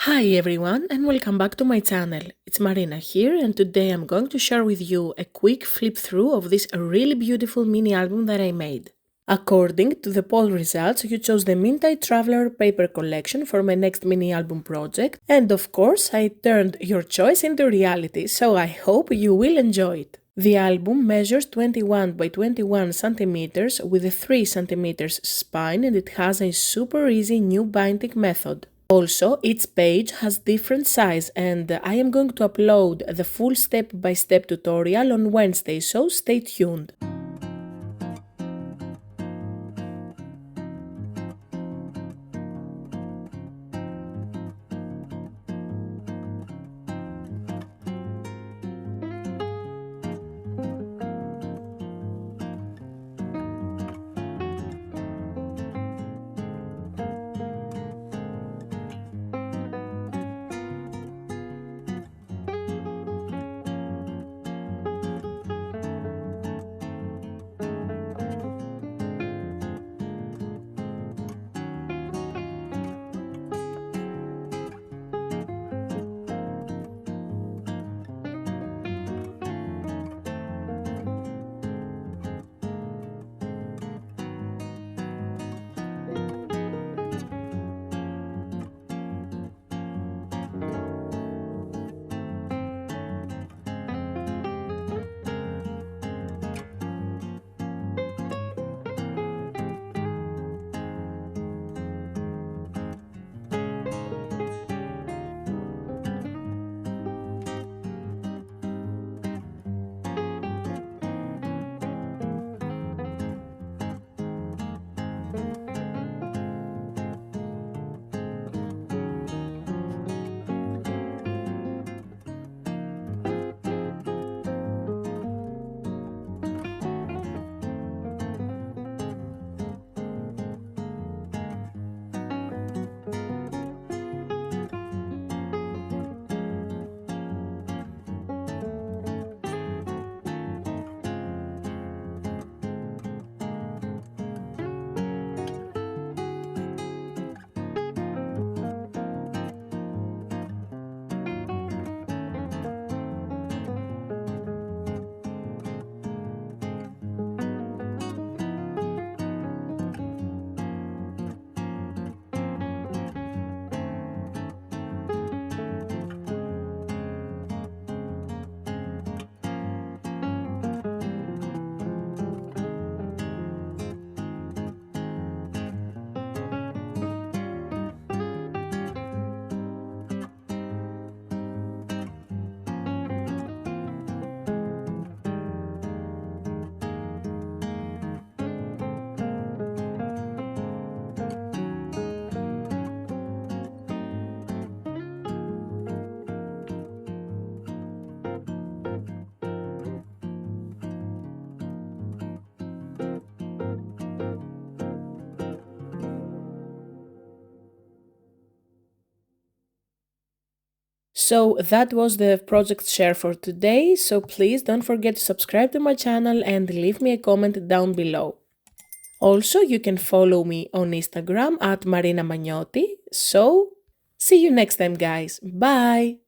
Hi everyone and welcome back to my channel. It's Marina here and today I'm going to share with you a quick flip through of this really beautiful mini album that I made. According to the poll results, you chose the Mintay Traveler paper collection for my next mini album project, and of course I turned your choice into reality, so I hope you will enjoy it. The album measures 21 by 21 centimeters with a 3 centimeters spine and it has a super easy new binding method. Also, each page has different size and I am going to upload the full step-by-step tutorial on Wednesday, so stay tuned. So that was the project share for today, so please don't forget to subscribe to my channel and leave me a comment down below. Also, you can follow me on Instagram at Marina Magnotti. So, see you next time guys. Bye!